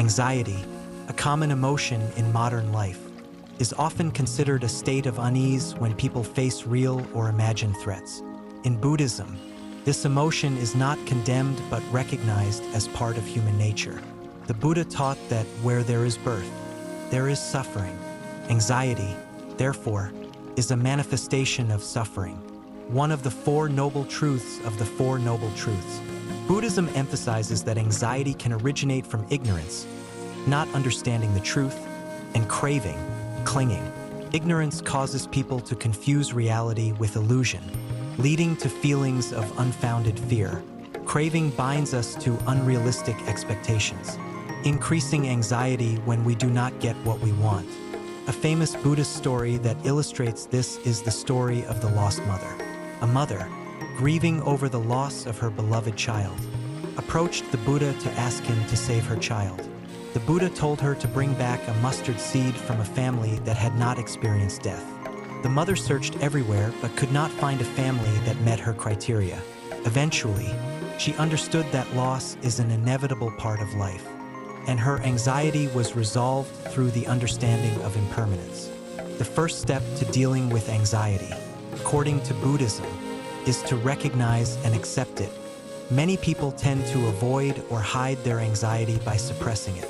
Anxiety, a common emotion in modern life, is often considered a state of unease when people face real or imagined threats. In Buddhism, this emotion is not condemned but recognized as part of human nature. The Buddha taught that where there is birth, there is suffering. Anxiety, therefore, is a manifestation of suffering, one of the Four Noble Truths of the Four Noble Truths. Buddhism emphasizes that anxiety can originate from ignorance, not understanding the truth, and craving, clinging. Ignorance causes people to confuse reality with illusion, leading to feelings of unfounded fear. Craving binds us to unrealistic expectations, increasing anxiety when we do not get what we want. A famous Buddhist story that illustrates this is the story of the lost mother. A mother, grieving over the loss of her beloved child, approached the Buddha to ask him to save her child. The Buddha told her to bring back a mustard seed from a family that had not experienced death. The mother searched everywhere but could not find a family that met her criteria. Eventually, she understood that loss is an inevitable part of life, and her anxiety was resolved through the understanding of impermanence. The first step to dealing with anxiety, according to Buddhism, is to recognize and accept it. Many people tend to avoid or hide their anxiety by suppressing it,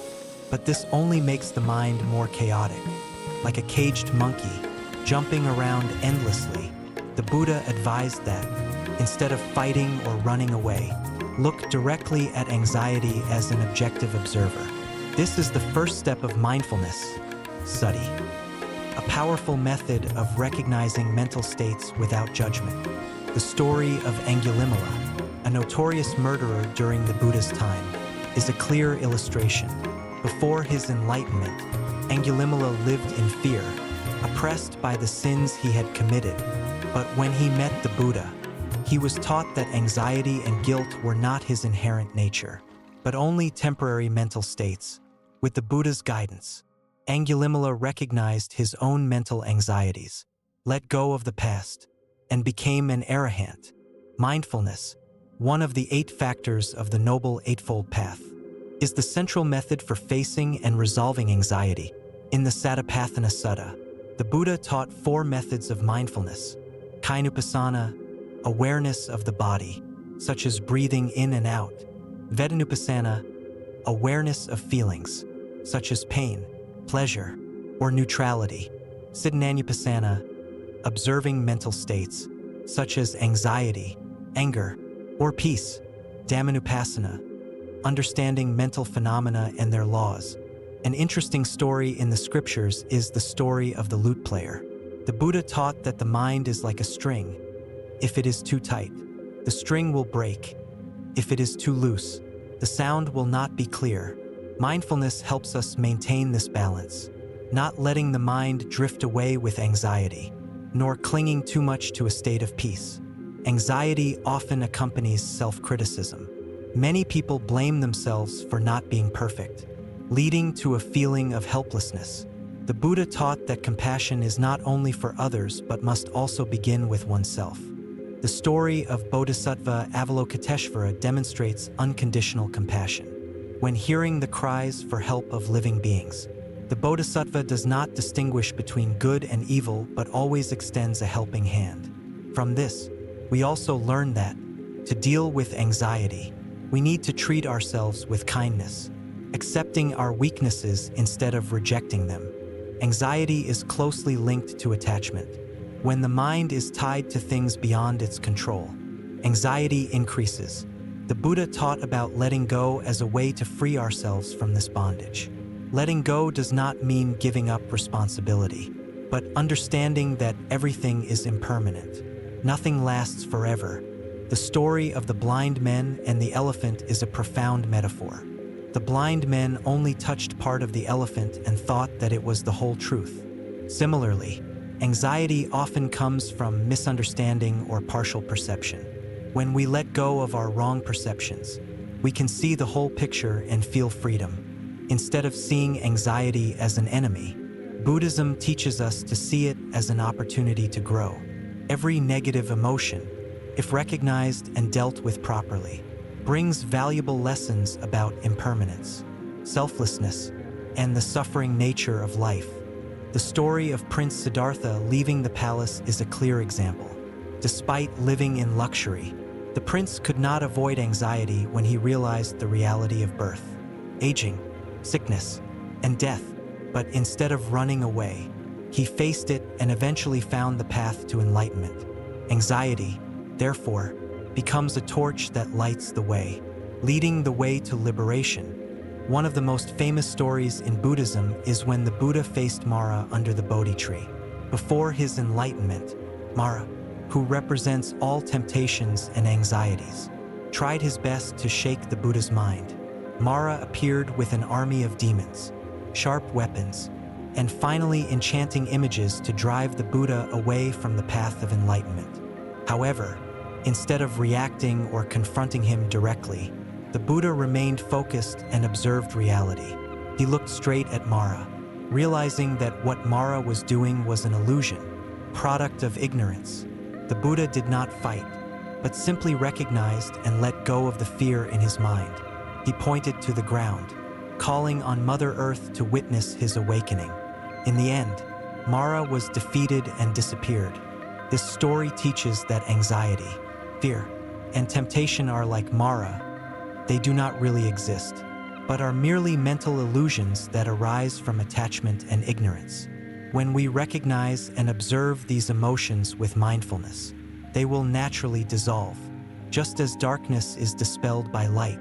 but this only makes the mind more chaotic. Like a caged monkey, jumping around endlessly, the Buddha advised that, instead of fighting or running away, look directly at anxiety as an objective observer. This is the first step of mindfulness, sati, a powerful method of recognizing mental states without judgment. The story of Angulimala, a notorious murderer during the Buddha's time, is a clear illustration. Before his enlightenment, Angulimala lived in fear, oppressed by the sins he had committed. But when he met the Buddha, he was taught that anxiety and guilt were not his inherent nature, but only temporary mental states. With the Buddha's guidance, Angulimala recognized his own mental anxieties, let go of the past, and became an arahant. Mindfulness, one of the 8 factors of the Noble Eightfold Path, is the central method for facing and resolving anxiety. In the Satipatthana Sutta, the Buddha taught 4 methods of mindfulness: Kayanupassana, awareness of the body, such as breathing in and out; Vedanupassana, awareness of feelings, such as pain, pleasure, or neutrality; Cittananupassana, observing mental states, such as anxiety, anger, or peace; Dhammanupassana, understanding mental phenomena and their laws. An interesting story in the scriptures is the story of the lute player. The Buddha taught that the mind is like a string. If it is too tight, the string will break. If it is too loose, the sound will not be clear. Mindfulness helps us maintain this balance, not letting the mind drift away with anxiety, nor clinging too much to a state of peace. Anxiety often accompanies self-criticism. Many people blame themselves for not being perfect, leading to a feeling of helplessness. The Buddha taught that compassion is not only for others but must also begin with oneself. The story of Bodhisattva Avalokiteshvara demonstrates unconditional compassion. When hearing the cries for help of living beings, the Bodhisattva does not distinguish between good and evil but always extends a helping hand. From this, we also learn that, to deal with anxiety, we need to treat ourselves with kindness, accepting our weaknesses instead of rejecting them. Anxiety is closely linked to attachment. When the mind is tied to things beyond its control, anxiety increases. The Buddha taught about letting go as a way to free ourselves from this bondage. Letting go does not mean giving up responsibility, but understanding that everything is impermanent. Nothing lasts forever. The story of the blind men and the elephant is a profound metaphor. The blind men only touched part of the elephant and thought that it was the whole truth. Similarly, anxiety often comes from misunderstanding or partial perception. When we let go of our wrong perceptions, we can see the whole picture and feel freedom. Instead of seeing anxiety as an enemy, Buddhism teaches us to see it as an opportunity to grow. Every negative emotion, if recognized and dealt with properly, brings valuable lessons about impermanence. selflessness, and the suffering nature of life. The story of Prince Siddhartha leaving the palace is a clear example. Despite living in luxury, the prince could not avoid anxiety when he realized the reality of birth, aging, sickness, and death. But instead of running away, he faced it and eventually found the path to enlightenment. Anxiety, therefore, becomes a torch that lights the way, leading the way to liberation. One of the most famous stories in Buddhism is when the Buddha faced Mara under the Bodhi tree. Before his enlightenment, Mara, who represents all temptations and anxieties, tried his best to shake the Buddha's mind. Mara appeared with an army of demons, sharp weapons, and finally enchanting images to drive the Buddha away from the path of enlightenment. However, instead of reacting or confronting him directly, the Buddha remained focused and observed reality. He looked straight at Mara, realizing that what Mara was doing was an illusion, product of ignorance. The Buddha did not fight, but simply recognized and let go of the fear in his mind. He pointed to the ground, calling on Mother Earth to witness his awakening. In the end, Mara was defeated and disappeared. This story teaches that anxiety, fear, and temptation are like Mara. They do not really exist, but are merely mental illusions that arise from attachment and ignorance. When we recognize and observe these emotions with mindfulness, they will naturally dissolve, just as darkness is dispelled by light.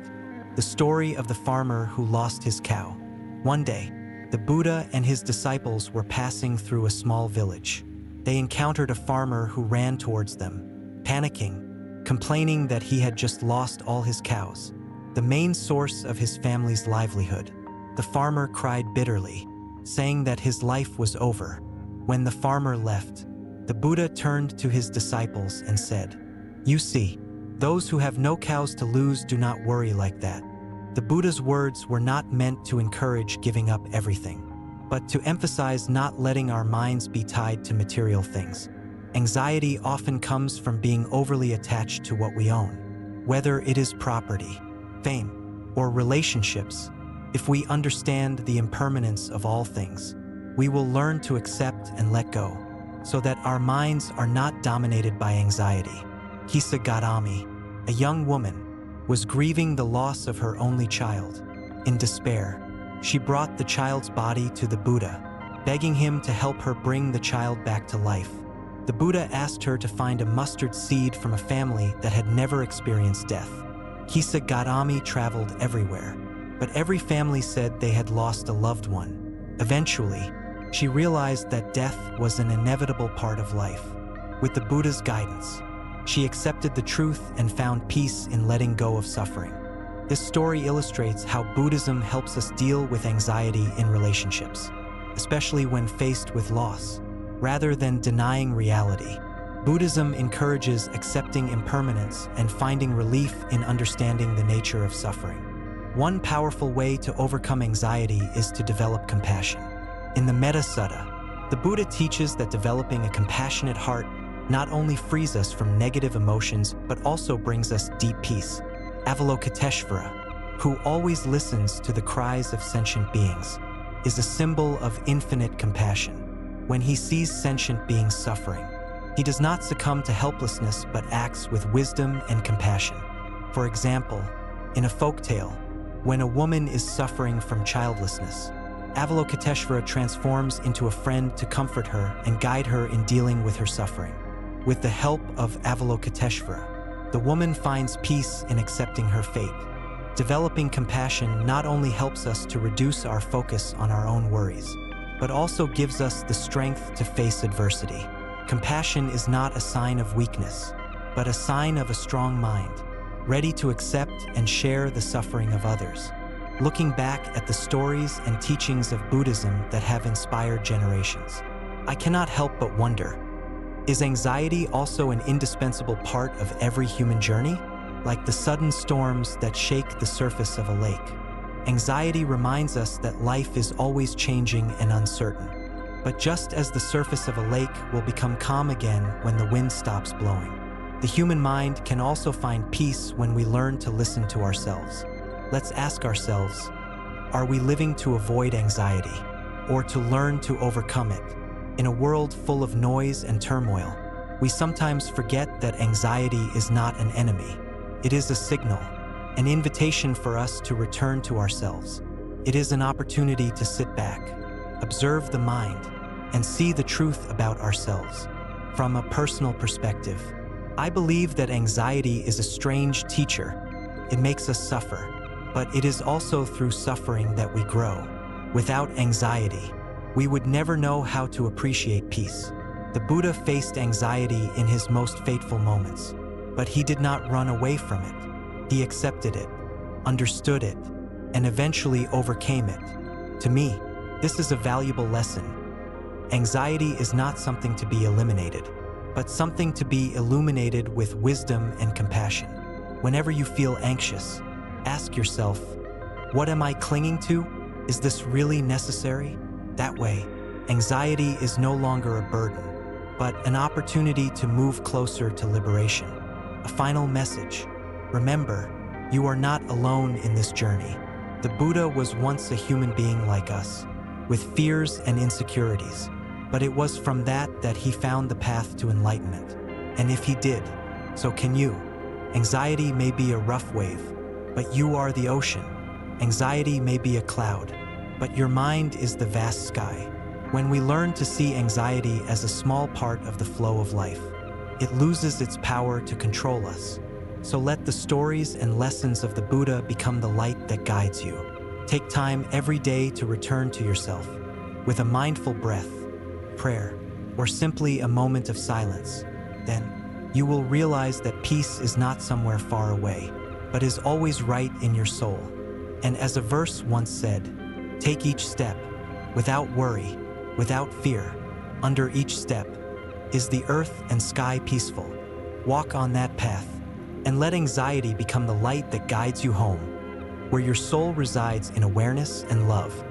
The story of the farmer who lost his cow. One day, the Buddha and his disciples were passing through a small village. They encountered a farmer who ran towards them, panicking, complaining that he had just lost all his cows, the main source of his family's livelihood. The farmer cried bitterly, saying that his life was over. When the farmer left, the Buddha turned to his disciples and said, "You see, those who have no cows to lose do not worry like that." The Buddha's words were not meant to encourage giving up everything, but to emphasize not letting our minds be tied to material things. Anxiety often comes from being overly attached to what we own, whether it is property, fame, or relationships. If we understand the impermanence of all things, we will learn to accept and let go, so that our minds are not dominated by anxiety. Hisagadami, a young woman, was grieving the loss of her only child. In despair, she brought the child's body to the Buddha, begging him to help her bring the child back to life. The Buddha asked her to find a mustard seed from a family that had never experienced death. Hisagadami traveled everywhere, but every family said they had lost a loved one. Eventually, she realized that death was an inevitable part of life. With the Buddha's guidance, she accepted the truth and found peace in letting go of suffering. This story illustrates how Buddhism helps us deal with anxiety in relationships, especially when faced with loss. Rather than denying reality, Buddhism encourages accepting impermanence and finding relief in understanding the nature of suffering. One powerful way to overcome anxiety is to develop compassion. In the Metta Sutta, the Buddha teaches that developing a compassionate heart not only frees us from negative emotions, but also brings us deep peace. Avalokiteshvara, who always listens to the cries of sentient beings, is a symbol of infinite compassion. When he sees sentient beings suffering, he does not succumb to helplessness but acts with wisdom and compassion. For example, in a folktale, when a woman is suffering from childlessness, Avalokiteshvara transforms into a friend to comfort her and guide her in dealing with her suffering. With the help of Avalokiteshvara, the woman finds peace in accepting her fate. Developing compassion not only helps us to reduce our focus on our own worries, but also gives us the strength to face adversity. Compassion is not a sign of weakness, but a sign of a strong mind, ready to accept and share the suffering of others. Looking back at the stories and teachings of Buddhism that have inspired generations, I cannot help but wonder, is anxiety also an indispensable part of every human journey? Like the sudden storms that shake the surface of a lake, anxiety reminds us that life is always changing and uncertain. But just as the surface of a lake will become calm again when the wind stops blowing, the human mind can also find peace when we learn to listen to ourselves. Let's ask ourselves, Are we living to avoid anxiety or to learn to overcome it? In a world full of noise and turmoil, we sometimes forget that anxiety is not an enemy. It is a signal, an invitation for us to return to ourselves. It is an opportunity to sit back, observe the mind, and see the truth about ourselves. From a personal perspective, I believe that anxiety is a strange teacher. It makes us suffer, but it is also through suffering that we grow. Without anxiety, we would never know how to appreciate peace. The Buddha faced anxiety in his most fateful moments, but he did not run away from it. He accepted it, understood it, and eventually overcame it. To me, this is a valuable lesson. Anxiety is not something to be eliminated, but something to be illuminated with wisdom and compassion. Whenever you feel anxious, ask yourself, what am I clinging to? Is this really necessary? That way, anxiety is no longer a burden, but an opportunity to move closer to liberation. A final message. Remember, you are not alone in this journey. The Buddha was once a human being like us, with fears and insecurities, but it was from that he found the path to enlightenment. And if he did, so can you. Anxiety may be a rough wave, but you are the ocean. Anxiety may be a cloud, but your mind is the vast sky. When we learn to see anxiety as a small part of the flow of life, it loses its power to control us. So let the stories and lessons of the Buddha become the light that guides you. Take time every day to return to yourself with a mindful breath, prayer, or simply a moment of silence. Then you will realize that peace is not somewhere far away, but is always right in your soul. And as a verse once said, take each step without worry, without fear. Under each step is the earth and sky peaceful. Walk on that path and let anxiety become the light that guides you home, where your soul resides in awareness and love.